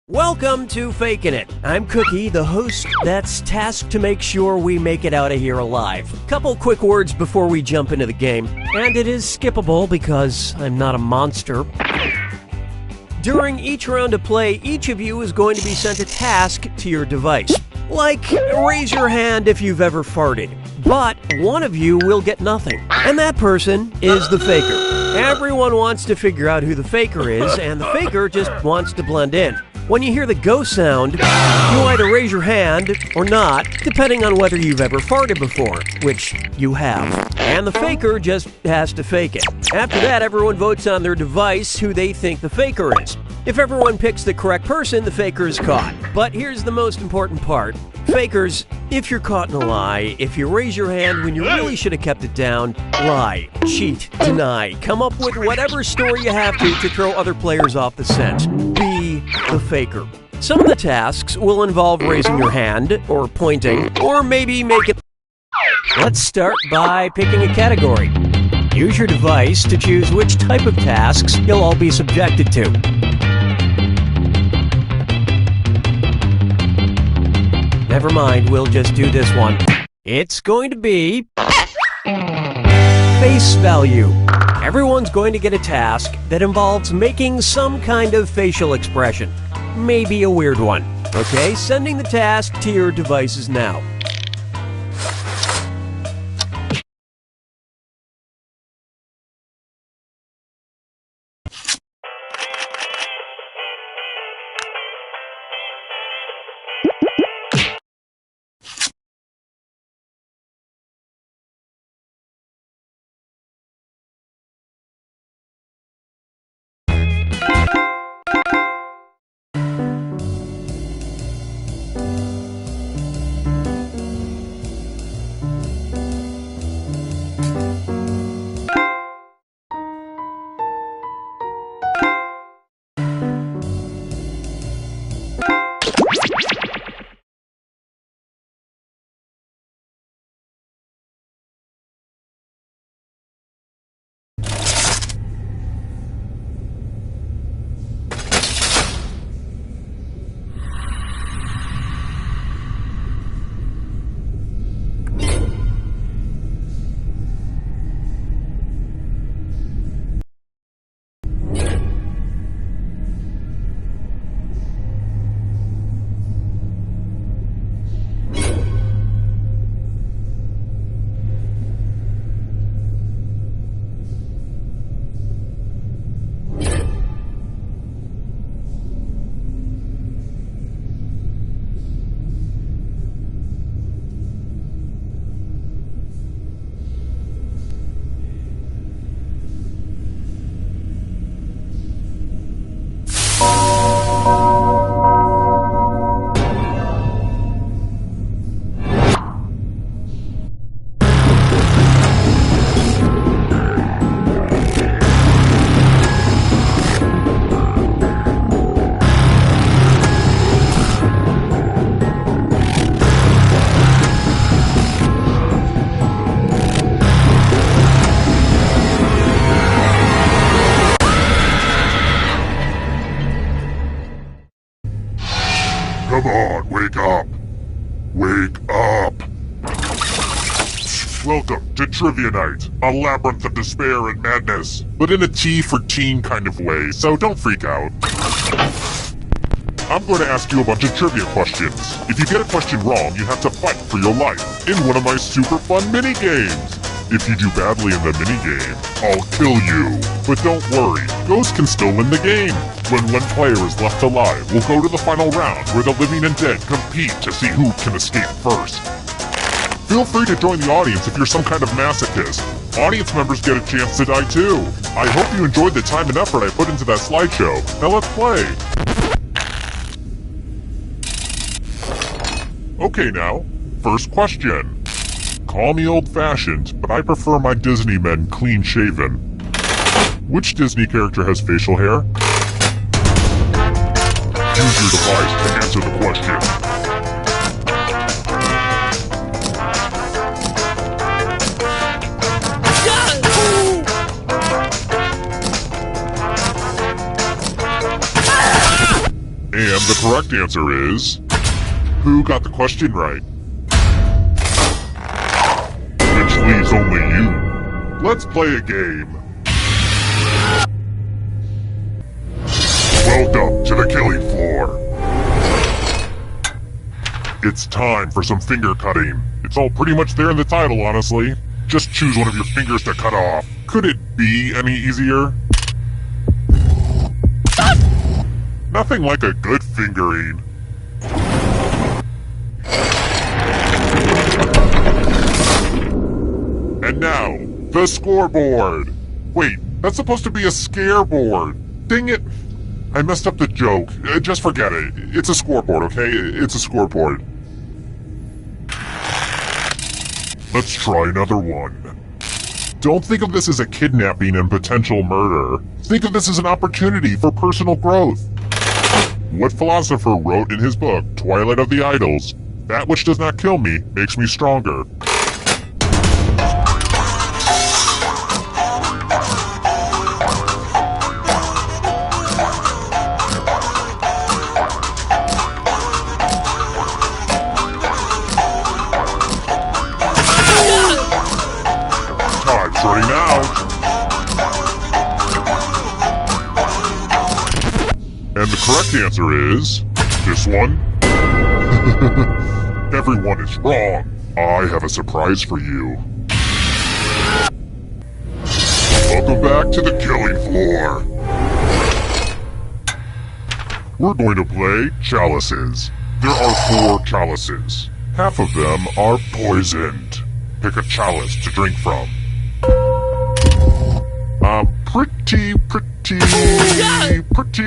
Welcome to Fakin' It. I'm Cookie, the host that's tasked to make sure we make it out of here alive. Couple quick words before we jump into the game, and it is skippable because I'm not a monster. During each round of play, each of you is going to be sent a task to your device. Like, raise your hand if you've ever farted. But one of you will get nothing, and that person is the faker. Everyone wants to figure out who the faker is, and the faker just wants to blend in. When you hear the go sound, you either raise your hand or not, depending on whether you've ever farted before, which you have. And the faker just has to fake it. After that, everyone votes on their device who they think the faker is. If everyone picks the correct person, the faker is caught. But here's the most important part. Fakers, if you're caught in a lie, if you raise your hand when you really should have kept it down, lie, cheat, deny, come up with whatever story you have to throw other players off the scent. Be the faker. Some of the tasks will involve raising your hand, or pointing, or maybe make it... Let's start by picking a category. Use your device to choose which type of tasks you'll all be subjected to. Never mind, we'll just do this one. It's going to be... face value. Everyone's going to get a task that involves making some kind of facial expression. Maybe a weird one. Okay, sending the task to your devices now. Come on, wake up! Wake up! Welcome to Trivia Night, a labyrinth of despair and madness, but in a T for teen kind of way, so don't freak out. I'm going to ask you a bunch of trivia questions. If you get a question wrong, you have to fight for your life in one of my super fun mini-games. If you do badly in the minigame, I'll kill you. But don't worry, Ghost can still win the game. When one player is left alive, we'll go to the final round where the living and dead compete to see who can escape first. Feel free to join the audience if you're some kind of masochist. Audience members get a chance to die too. I hope you enjoyed the time and effort I put into that slideshow. Now let's play. Okay now, first question. Call me old-fashioned, but I prefer my Disney men clean-shaven. Which Disney character has facial hair? Use your device to answer the question. And the correct answer is... Who got the question right? Which leaves only you. Let's play a game. Welcome to the killing floor. It's time for some finger cutting. It's all pretty much there in the title, honestly. Just choose one of your fingers to cut off. Could it be any easier? Nothing like a good fingering. And now, the scoreboard. Wait, that's supposed to be a scareboard. Dang it. I messed up the joke. Just forget it. It's a scoreboard, okay? It's a scoreboard. Let's try another one. Don't think of this as a kidnapping and potential murder. Think of this as an opportunity for personal growth. What philosopher wrote in his book, Twilight of the Idols, "That which does not kill me makes me stronger"? Time's running out. And the correct answer is... this one? Everyone is wrong. I have a surprise for you. Welcome back to the killing floor. We're going to play chalices. There are 4 chalices. Half of them are poisoned. Pick a chalice to drink from. I'm pretty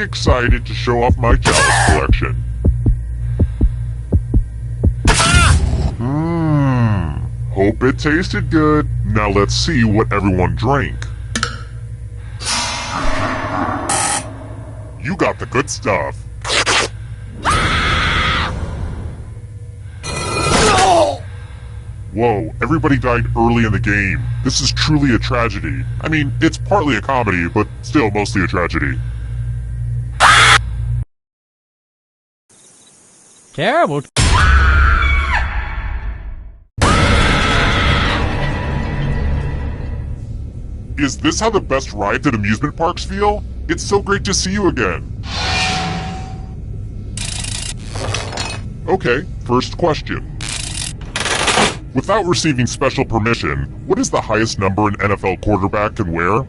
excited to show off my chalice collection. Hope it tasted good. Now let's see what everyone drank. You got the good stuff. Whoa, everybody died early in the game. This is truly a tragedy. I mean, it's partly a comedy, but still mostly a tragedy. Terrible. Is this how the best rides at amusement parks feel? It's so great to see you again. Okay, first question. Without receiving special permission, what is the highest number an NFL quarterback can wear?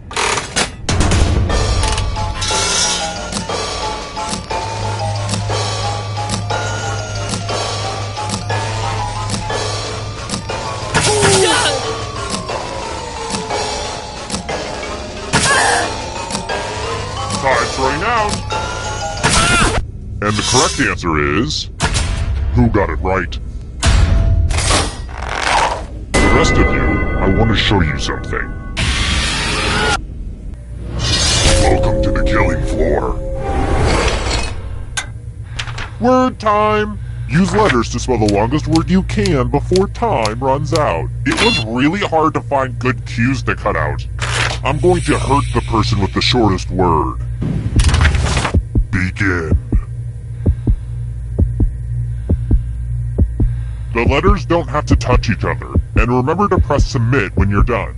Time's running out. And the correct answer is... who got it right? The rest of you, I want to show you something. Welcome to the killing floor. Word time! Use letters to spell the longest word you can before time runs out. It was really hard to find good cues to cut out. I'm going to hurt the person with the shortest word. Begin. The letters don't have to touch each other, and remember to press submit when you're done.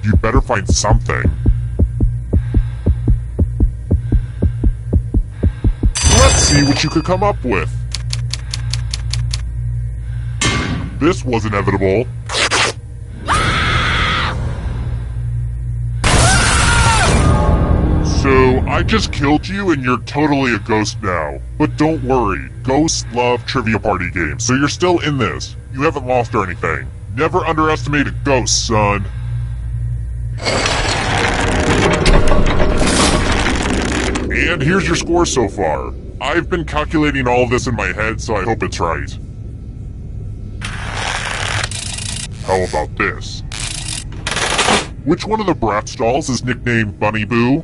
You better find something. Let's see what you could come up with. This was inevitable. So, I just killed you and you're totally a ghost now. But don't worry, ghosts love trivia party games, so you're still in this. You haven't lost or anything. Never underestimate a ghost, son. And here's your score so far. I've been calculating all of this in my head, so I hope it's right. How about this? Which one of the Bratz dolls is nicknamed Bunny Boo?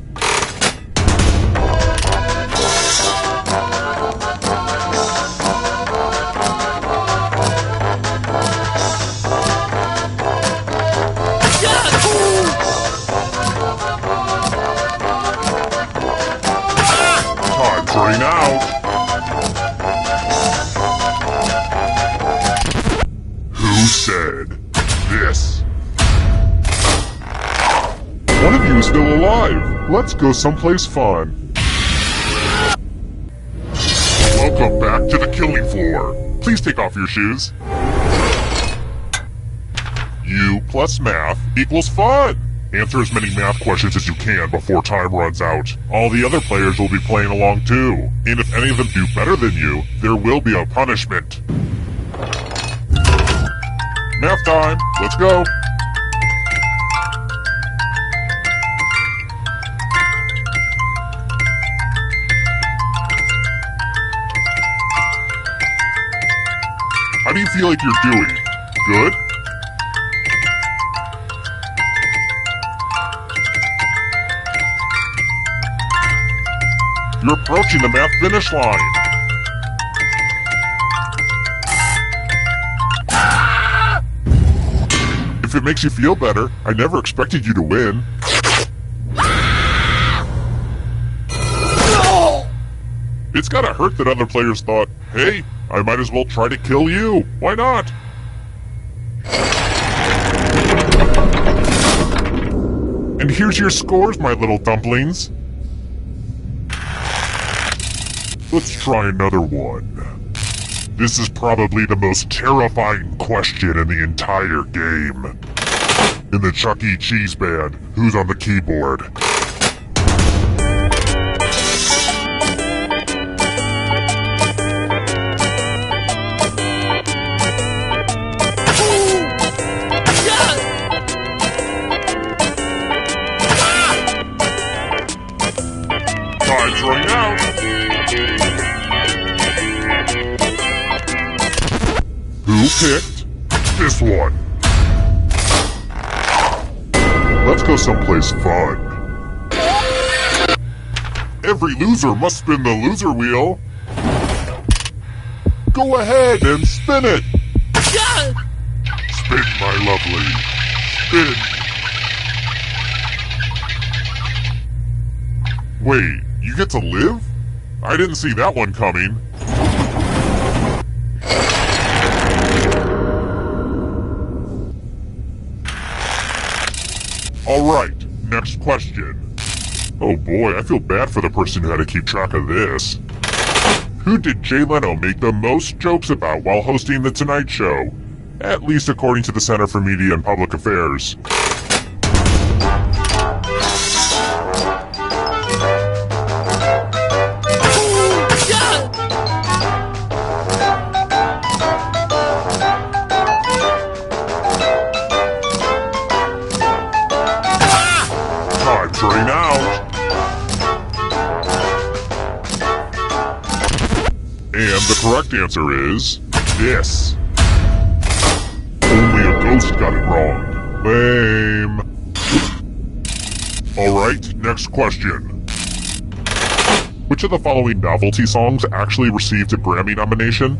Time's running out. Who said this? One of you is still alive. Let's go someplace fun. Welcome back to the killing floor. Please take off your shoes. U plus math equals fun. Answer as many math questions as you can before time runs out. All the other players will be playing along too. And if any of them do better than you, there will be a punishment. Math time. Let's go. How do you feel like you're doing? Good? You're approaching the math finish line. If it makes you feel better, I never expected you to win. It's gotta hurt that other players thought, hey, I might as well try to kill you. Why not? And here's your scores, my little dumplings. Let's try another one. This is probably the most terrifying question in the entire game. In the Chuck E. Cheese band, who's on the keyboard? Time's running out. Who picked this one? Let's go someplace fun. Every loser must spin the loser wheel. Go ahead and spin it. Spin, my lovely. Spin. Wait, you get to live? I didn't see that one coming. Alright, next question. Oh boy, I feel bad for the person who had to keep track of this. Who did Jay Leno make the most jokes about while hosting The Tonight Show? At least according to the Center for Media and Public Affairs. Time's running out. And the correct answer is this. Only a ghost got it wrong. Lame. Alright, next question. Which of the following novelty songs actually received a Grammy nomination?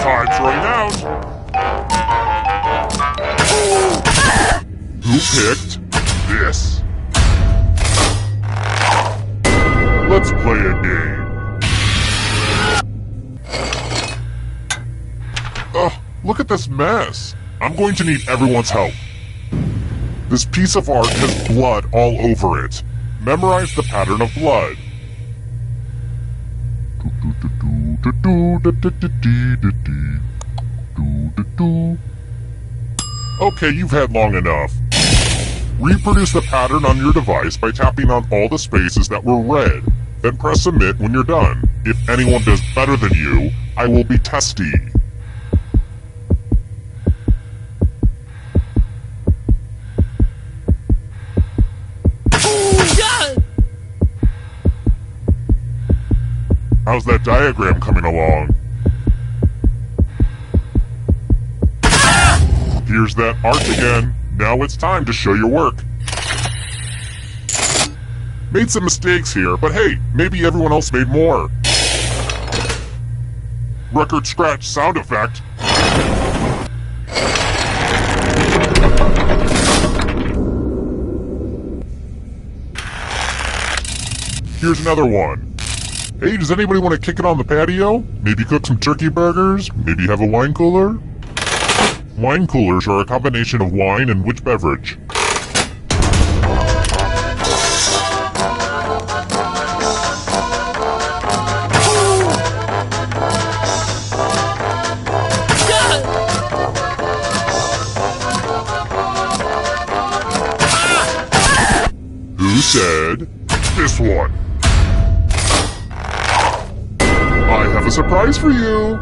Time's running out. Who picked this? Let's play a game. Ugh, look at this mess. I'm going to need everyone's help. This piece of art has blood all over it. Memorize the pattern of blood. Okay, you've had long enough. Reproduce the pattern on your device by tapping on all the spaces that were red. Then press submit when you're done. If anyone does better than you, I will be testy. How's that diagram coming along? Here's that art again. Now it's time to show your work. Made some mistakes here, but hey, maybe everyone else made more. Record scratch sound effect. Here's another one. Hey, does anybody want to kick it on the patio? Maybe cook some turkey burgers? Maybe have a wine cooler? Wine coolers are a combination of wine and which beverage? Who said this one? I have a surprise for you.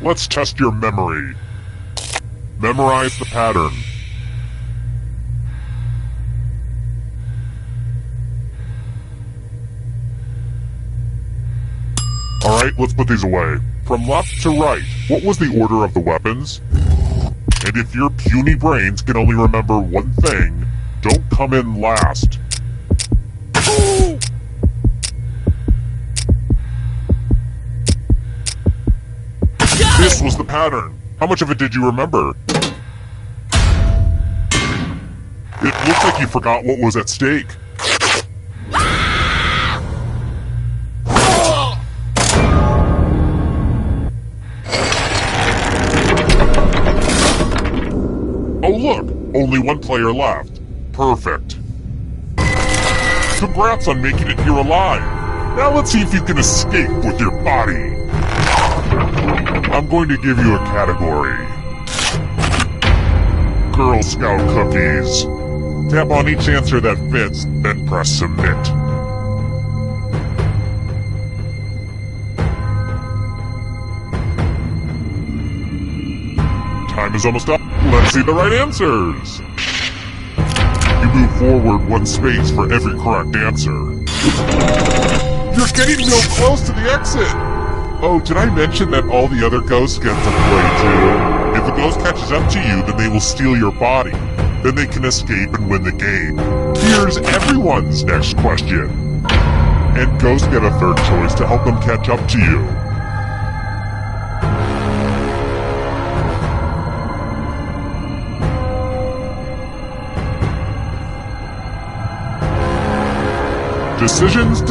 Let's test your memory. Memorize the pattern. Alright, let's put these away. From left to right, what was the order of the weapons? And if your puny brains can only remember one thing, don't come in last. This was the pattern. How much of it did you remember? It looked like you forgot what was at stake. Oh look, only one player left. Perfect. Congrats on making it here alive. Now let's see if you can escape with your body. I'm going to give you a category. Girl Scout cookies. Tap on each answer that fits, then press submit. Time is almost up. Let's see the right answers. You move forward one space for every correct answer. You're getting real close to the exit. Oh, did I mention that all the other ghosts get to play too? If a ghost catches up to you, then they will steal your body. Then they can escape and win the game. Here's everyone's next question. And ghosts get a third choice to help them catch up to you. Decisions.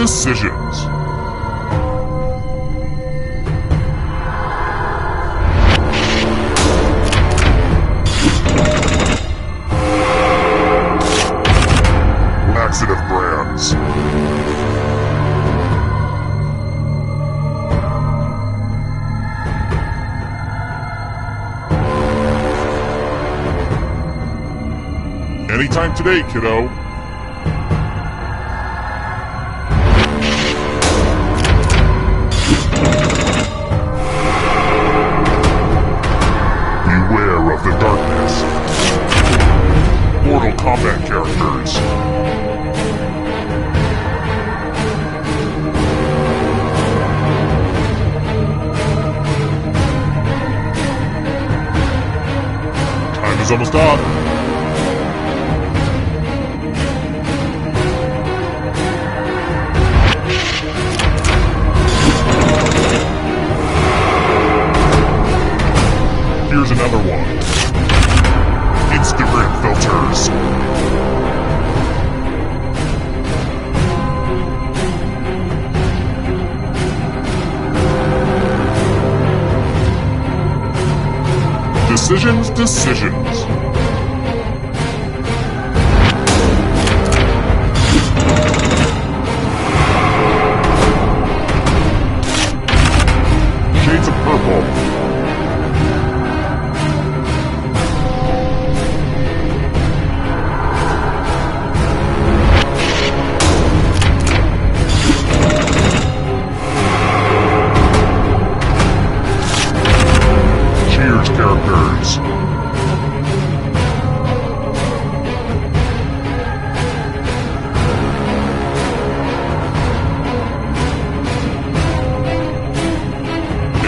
Laxative brands. Anytime today, kiddo. Beware of the darkness. Mortal Kombat characters. Time is almost up. Here's another one. Instagram filters. Decisions.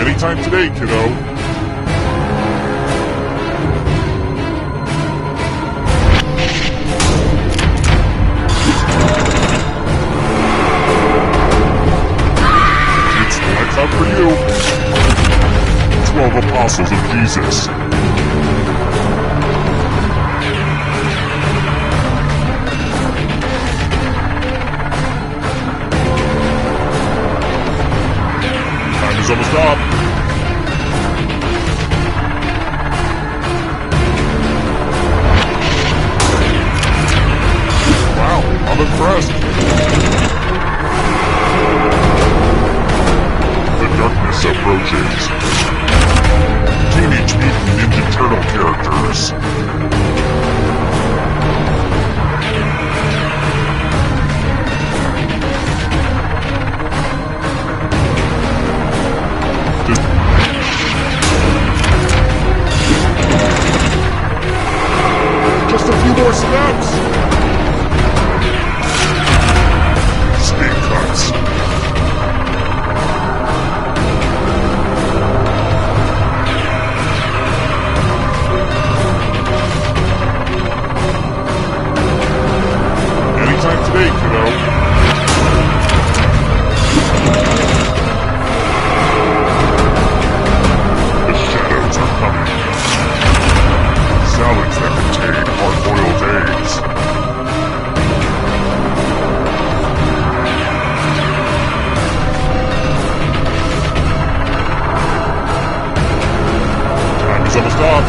Anytime today, kiddo. Out for you. 12 apostles of Jesus. Time is almost up. Wow, I'm impressed. Darkness approaches. Teenage Mutant Ninja Turtle characters. Just a few more steps. Speed cuts. Today, kiddo. The shadows are coming. Salads that contain hard-boiled eggs. Time is almost up.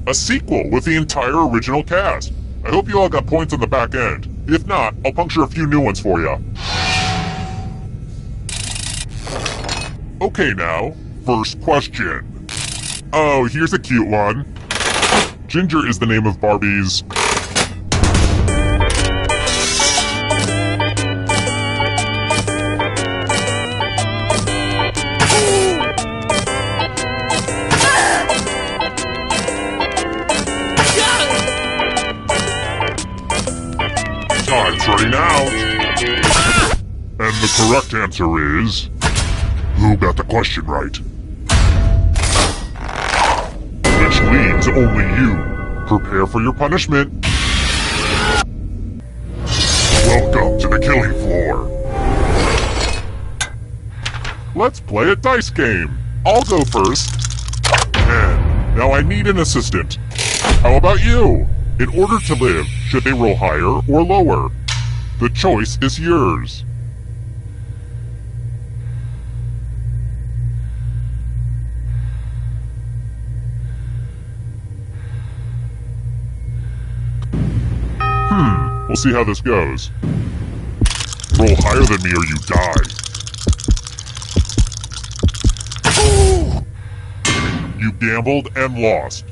A sequel with the entire original cast. I hope you all got points on the back end. If not, I'll puncture a few new ones for you. Okay now, first question. Oh, here's a cute one. Ginger is the name of Barbie's... Time's running out. And the correct answer is... Who got the question right? Which leaves only you. Prepare for your punishment. Welcome to the killing floor. Let's play a dice game. I'll go first. And now I need an assistant. How about you? In order to live, should they roll higher or lower? The choice is yours. We'll see how this goes. Roll higher than me or you die. You gambled and lost.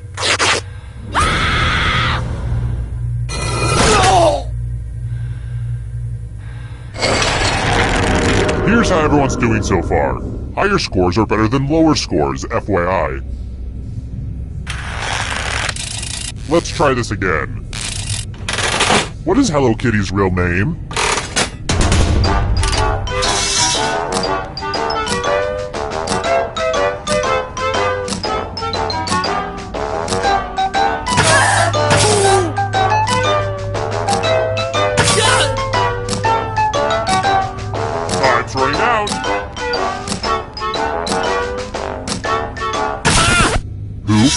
Here's how everyone's doing so far. Higher scores are better than lower scores, FYI. Let's try this again. What is Hello Kitty's real name?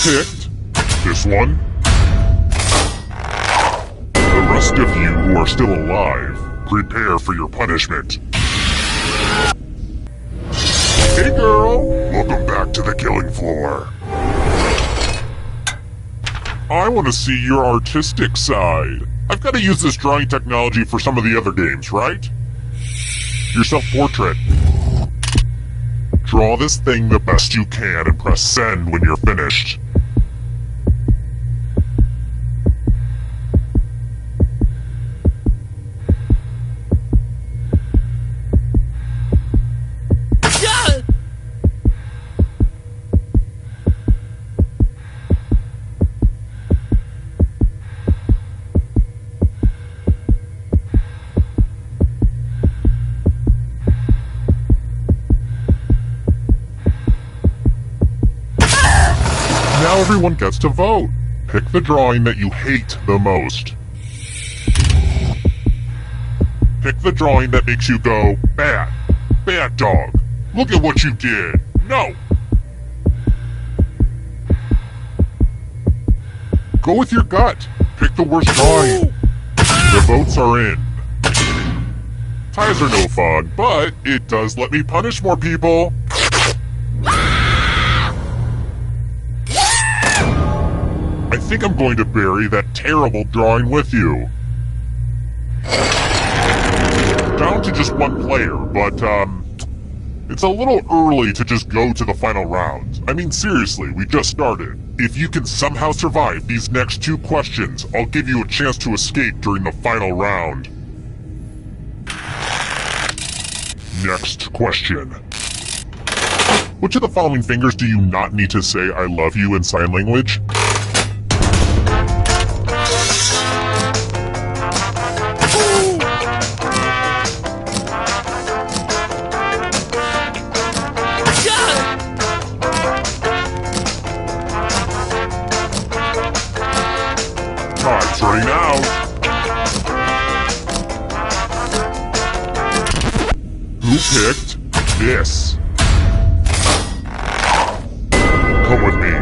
picked this one. The rest of you who are still alive, prepare for your punishment. Hey girl, welcome back to the killing floor. I want to see your artistic side. I've got to use this drawing technology for some of the other games, right? Your self-portrait. Draw this thing the best you can and press send when you're finished. Now everyone gets to vote. Pick the drawing that you hate the most. Pick the drawing that makes you go, bad. Bad dog. Look at what you did. No. Go with your gut. Pick the worst drawing. The votes are in. Ties are no fun, but it does let me punish more people. I think I'm going to bury that terrible drawing with you. Down to just one player, but, it's a little early to just go to the final round. I mean, seriously, we just started. If you can somehow survive these next 2 questions, I'll give you a chance to escape during the final round. Next question. Which of the following fingers do you not need to say I love you in sign language? Time's running out. Who picked this? Come with me.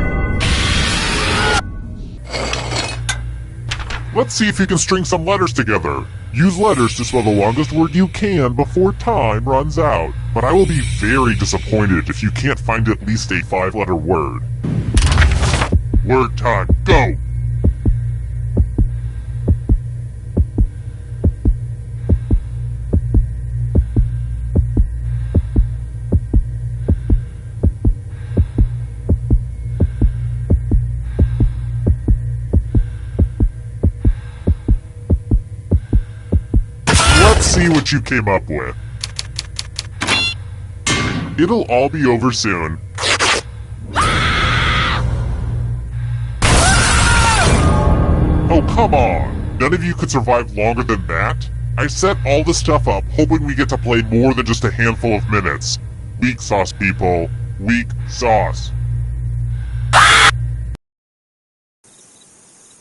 Let's see if you can string some letters together. Use letters to spell the longest word you can before time runs out. But I will be very disappointed if you can't find at least a 5-letter word. Word time, go! Let's see what you came up with. It'll all be over soon. Oh, come on. None of you could survive longer than that? I set all this stuff up hoping we get to play more than just a handful of minutes. Weak sauce, people. Weak sauce.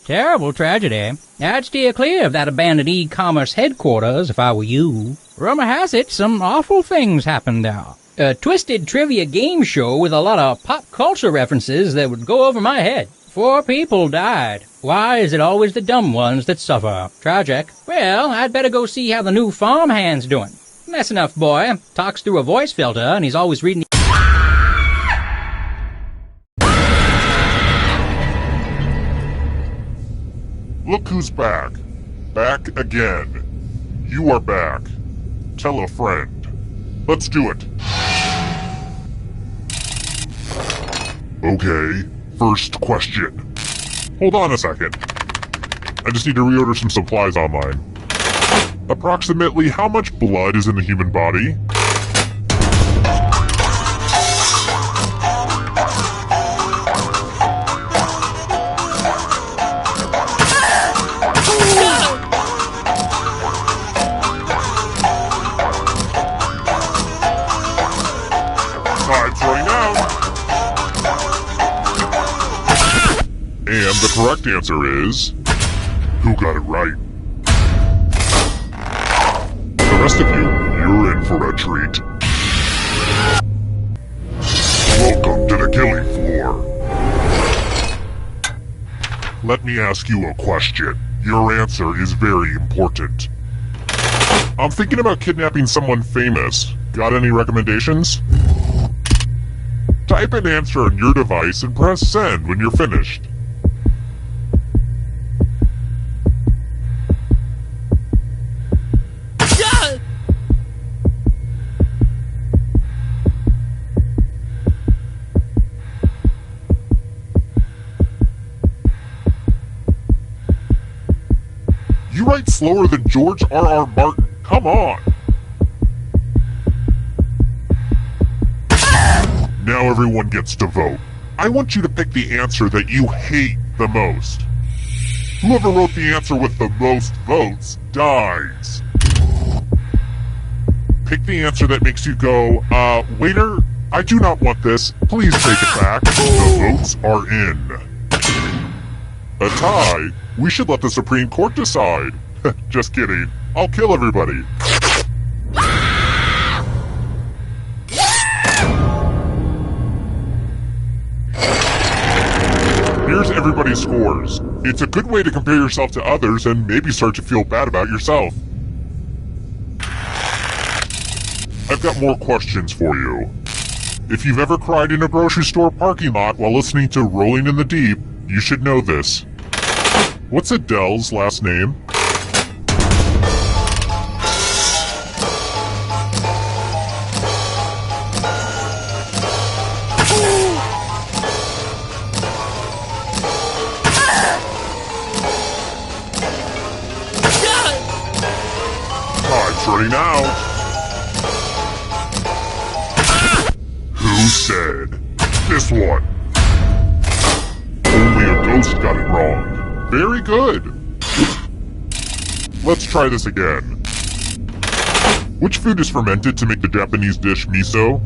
Terrible tragedy. I'd steer clear of that abandoned e-commerce headquarters if I were you. Rumor has it some awful things happened there. A twisted trivia game show with a lot of pop culture references that would go over my head. 4 people died. Why is it always the dumb ones that suffer? Tragic. Well, I'd better go see how the new farmhand's doing. That's enough, boy. Talks through a voice filter and he's always reading Look who's back. Back again. You are back. Tell a friend. Let's do it. Okay, first question. Hold on a second. I just need to reorder some supplies online. Approximately how much blood is in the human body? Time's running out. And the correct answer is... Who got it right? The rest of you, you're in for a treat. Welcome to the killing floor. Let me ask you a question. Your answer is very important. I'm thinking about kidnapping someone famous. Got any recommendations? Type an answer on your device and press send when you're finished. You write slower than George R.R. Martin. Come on! Now everyone gets to vote. I want you to pick the answer that you hate the most. Whoever wrote the answer with the most votes dies. Pick the answer that makes you go, waiter, I do not want this. Please take it back. The votes are in. A tie? We should let the Supreme Court decide. Just kidding. I'll kill everybody. Here's everybody's scores. It's a good way to compare yourself to others and maybe start to feel bad about yourself. I've got more questions for you. If you've ever cried in a grocery store parking lot while listening to Rolling in the Deep, you should know this. What's Adele's last name? Time's running out. Who said? This one. Only a ghost got it wrong. Very good. Let's try this again. Which food is fermented to make the Japanese dish miso?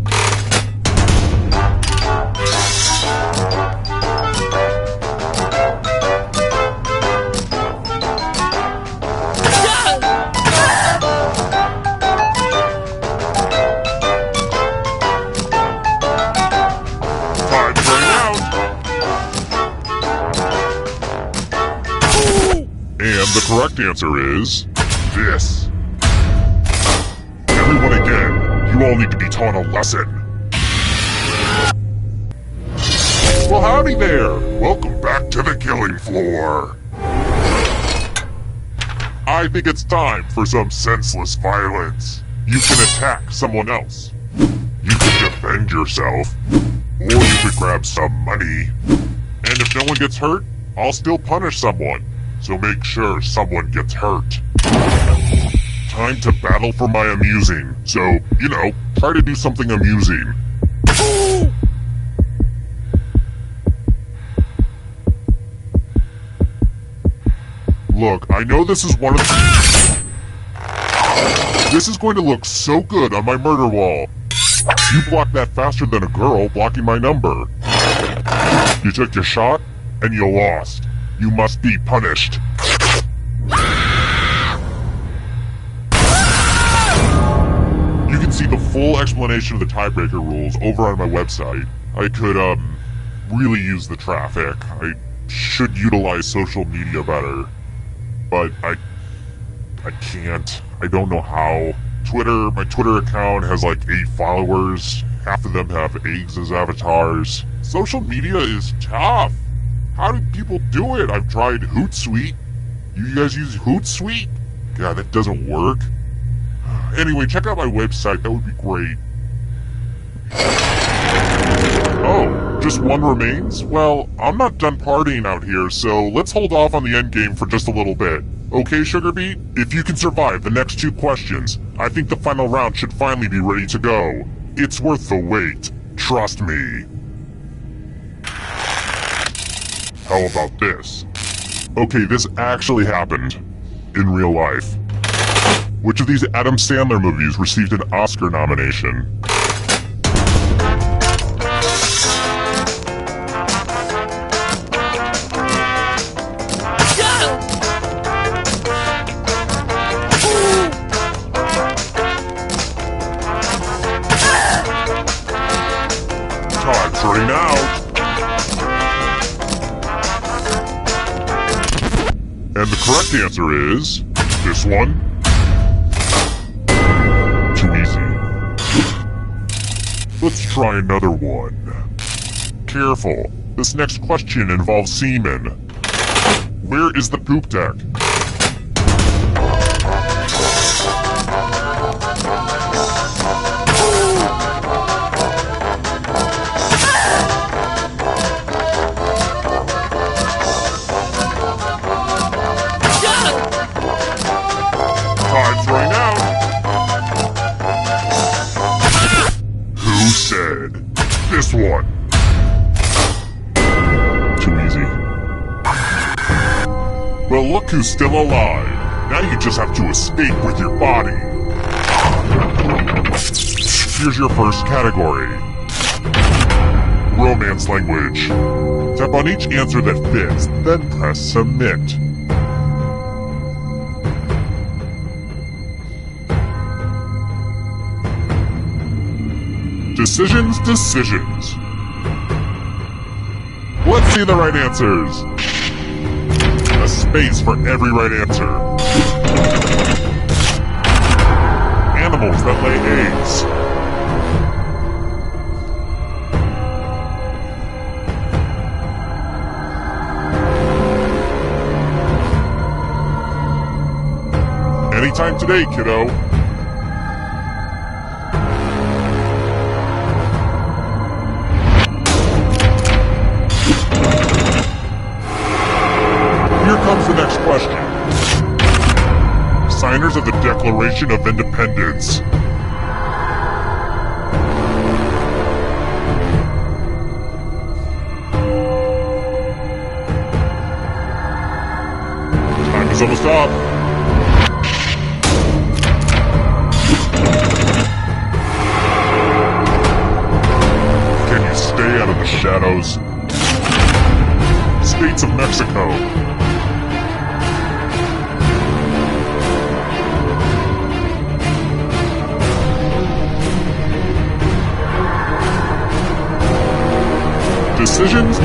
And the correct answer is this. Everyone again, you all need to be taught a lesson. Well, howdy there. Welcome back to the killing floor. I think it's time for some senseless violence. You can attack someone else. You can defend yourself. Or you could grab some money. And if no one gets hurt, I'll still punish someone. So make sure someone gets hurt. Time to battle for my amusing. So, try to do something amusing. Look, I know this is one of the... This is going to look so good on my murder wall. You blocked that faster than a girl blocking my number. You took your shot, and you lost. You must be punished. You can see the full explanation of the tiebreaker rules over on my website. I could, really use the traffic. I should utilize social media better. But I can't. I don't know how. My Twitter account has like 8 followers. Half of them have eggs as avatars. Social media is tough. How do people do it? I've tried Hootsuite. You guys use Hootsuite? God, that doesn't work. Anyway, check out my website. That would be great. Oh, just one remains? Well, I'm not done partying out here, so let's hold off on the endgame for just a little bit. Okay, Sugarbeat? If you can survive the next 2 questions, I think the final round should finally be ready to go. It's worth the wait. Trust me. How about this? Okay, this actually happened. In real life. Which of these Adam Sandler movies received an Oscar nomination? Time's running out. And the correct answer is this one. Too easy. Let's try another one. Careful. This next question involves semen. Where is the poop deck? Time's running out. Who said this one? Too easy. Well, look who's still alive. Now you just have to escape with your body. Here's your first category. Romance language. Tap on each answer that fits, then press submit. Decisions. Let's see the right answers. A space for every right answer. Animals that lay eggs. Anytime today, kiddo. Here comes the next question. Signers of the Declaration of Independence. Time is almost up. Can you stay out of the shadows? States of Mexico.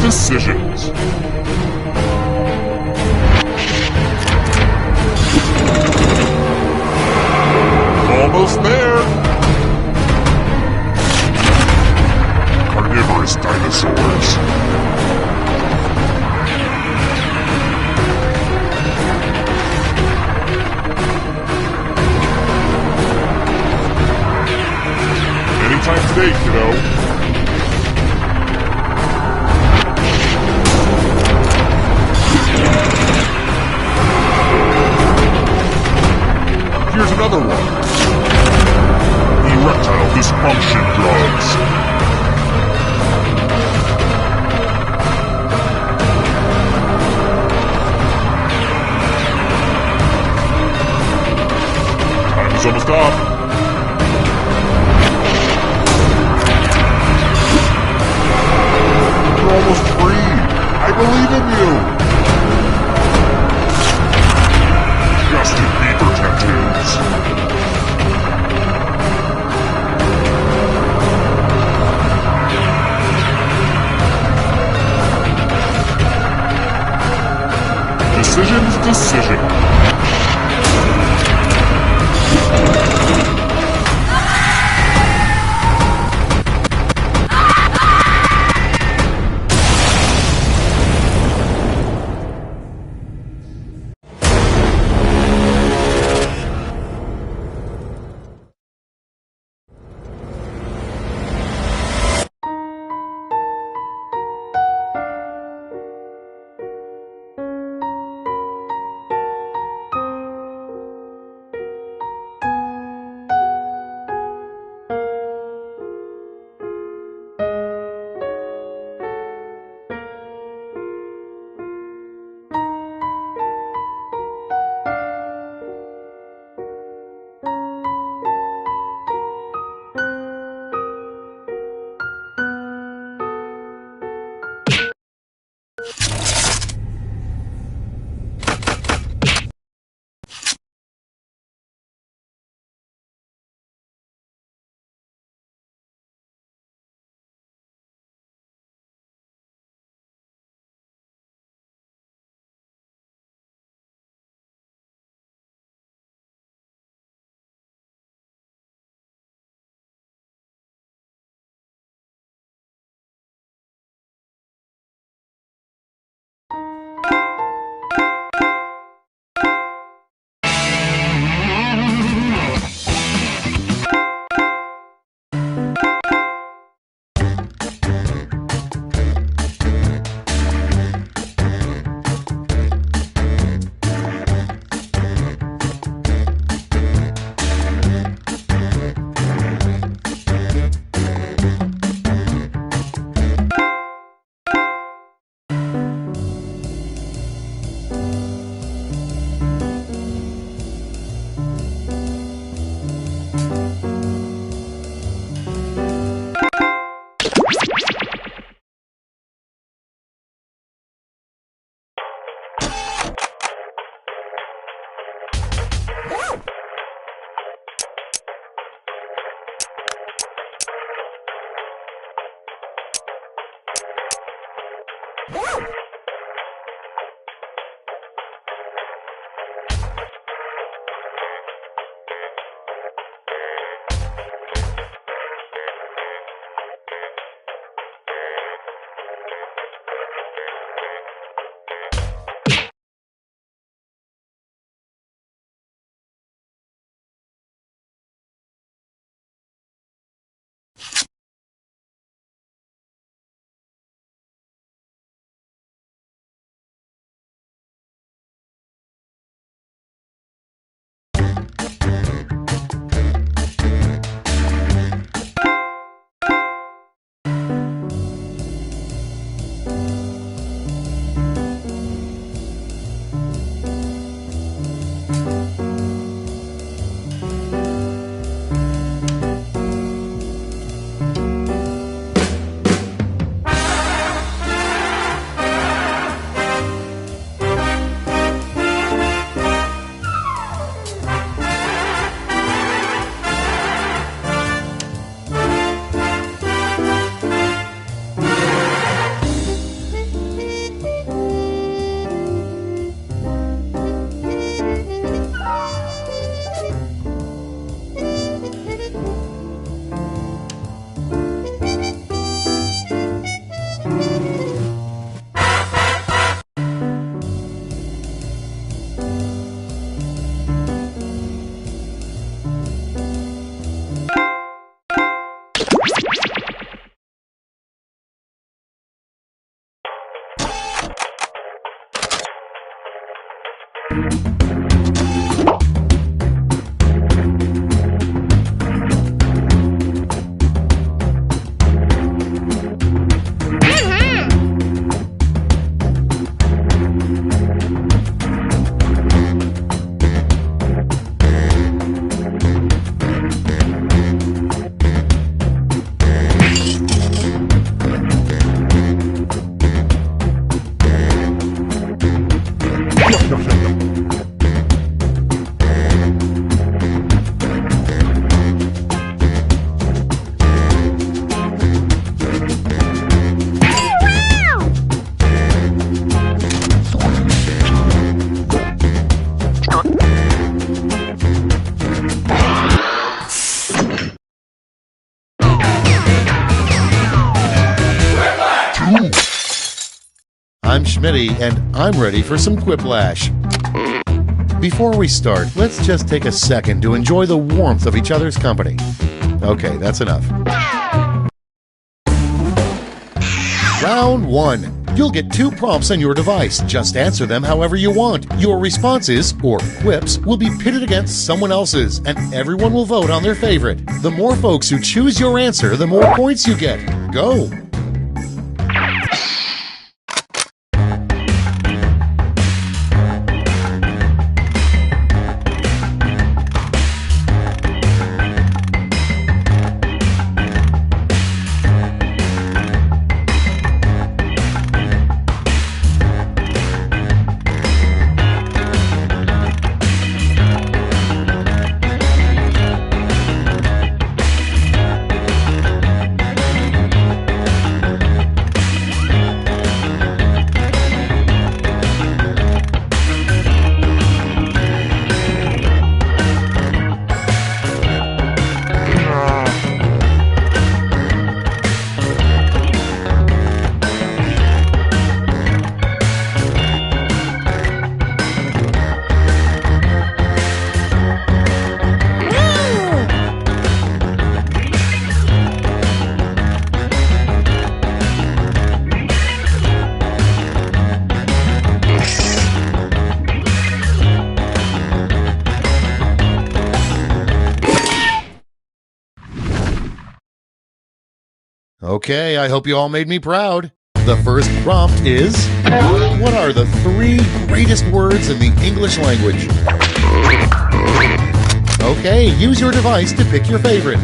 Decisions. Almost there. Carnivorous dinosaurs. Anytime today, kiddo. Here's another one. Erectile dysfunction drugs. Time is almost up. You're almost free. I believe in you. Justin Bieber tattoos. Decision. Smitty, and I'm ready for some quiplash. Before we start, let's just take a second to enjoy the warmth of each other's company. Okay, that's enough. Round 1. You'll get 2 prompts on your device. Just answer them however you want. Your responses, or quips, will be pitted against someone else's, and everyone will vote on their favorite. The more folks who choose your answer, the more points you get. Go! Okay, I hope you all made me proud. The first prompt is, what are the 3 greatest words in the English language? Okay, use your device to pick your favorite.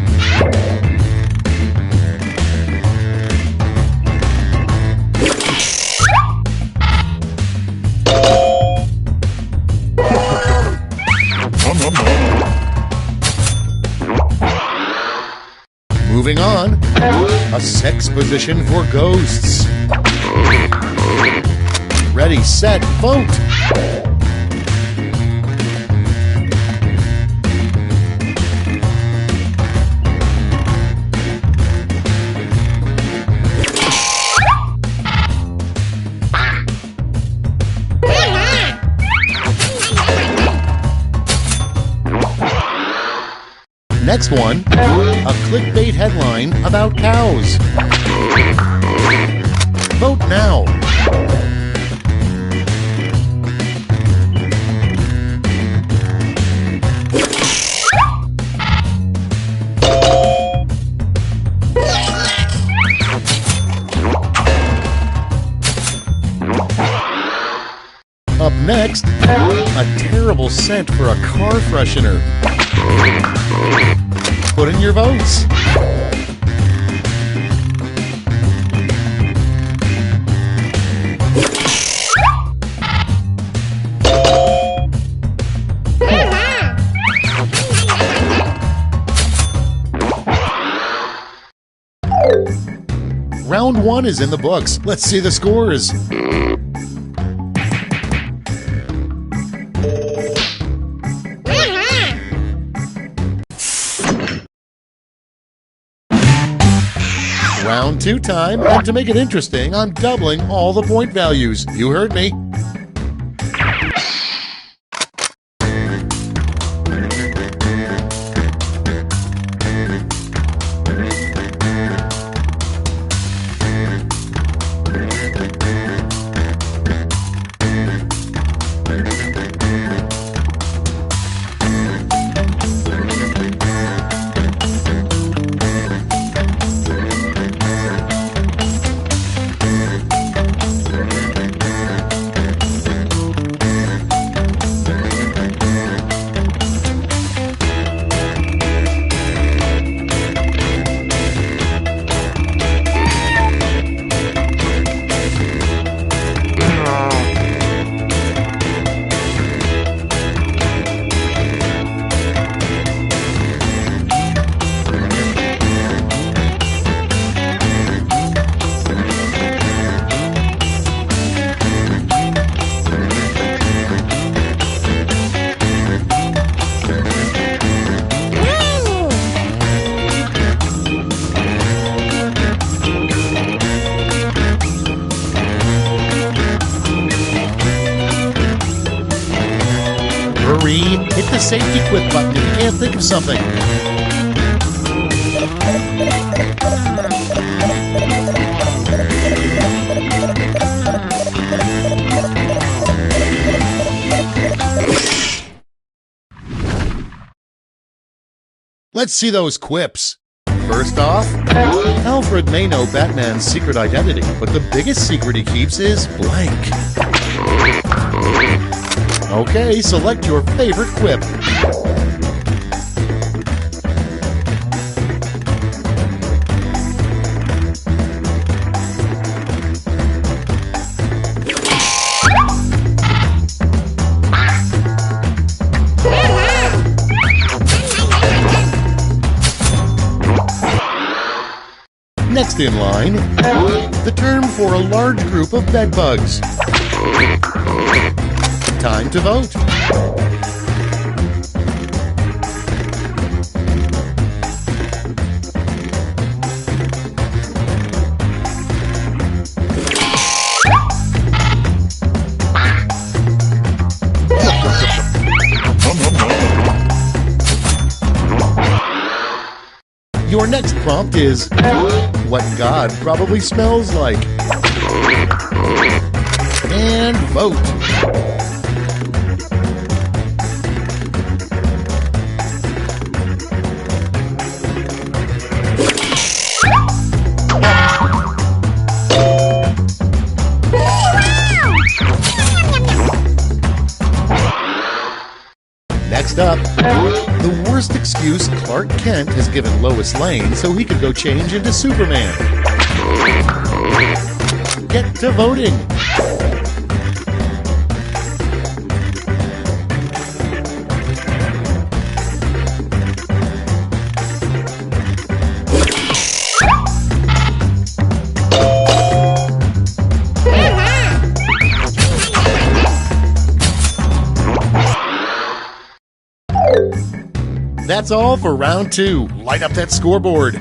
Moving on, a sex position for ghosts. Ready, set, vote! Next one, a clickbait headline about cows. Vote now. Up next, a terrible scent for a car freshener. Put in your votes. Round 1 is in the books. Let's see the scores. Round 2 time, and to make it interesting, I'm doubling all the point values. You heard me. safety quit button if you can't think of something. Let's see those quips. First off, Alfred may know Batman's secret identity, but the biggest secret he keeps is blank. Okay, select your favorite quip. Next in line, the term for a large group of bedbugs. Time to vote. Your next prompt is what God probably smells like. And vote. Next up, the worst excuse Clark Kent has given Lois Lane so he could go change into Superman. Get to voting. That's all for round 2. Light up that scoreboard.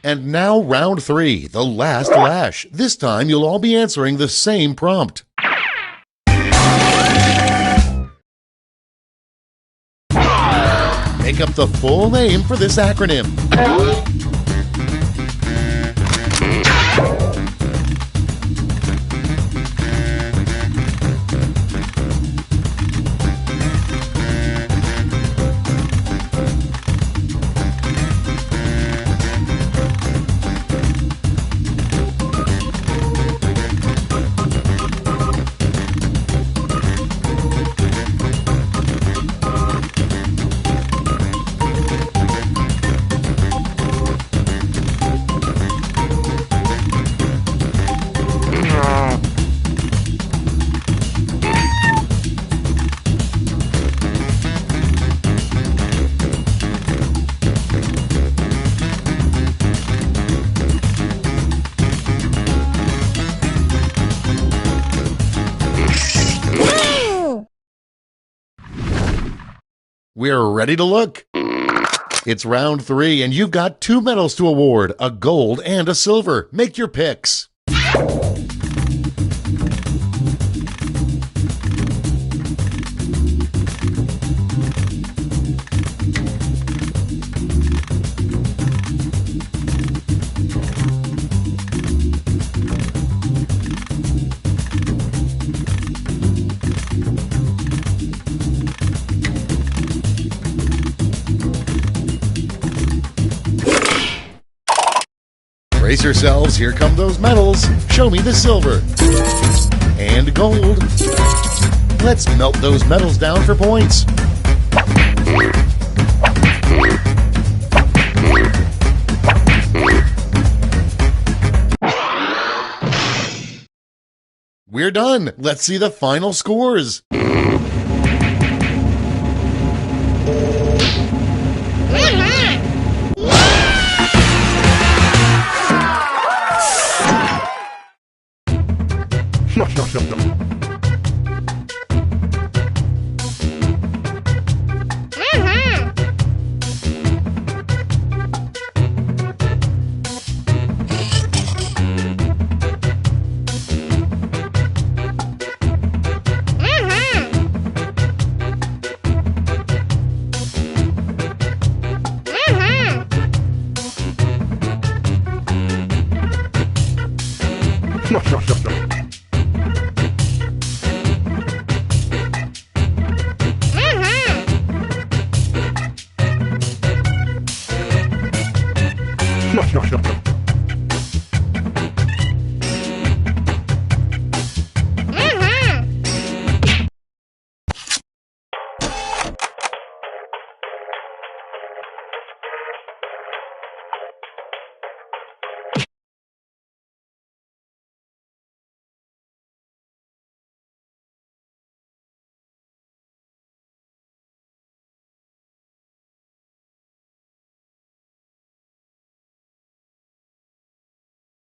And now round 3, the last lash. This time you'll all be answering the same prompt. Make up the full name for this acronym. We're ready to look. It's round 3, and you've got 2 medals to award, a gold and a silver. Make your picks. Brace yourselves, here come those medals. Show me the silver. And gold. Let's melt those medals down for points. We're done. Let's see the final scores. No.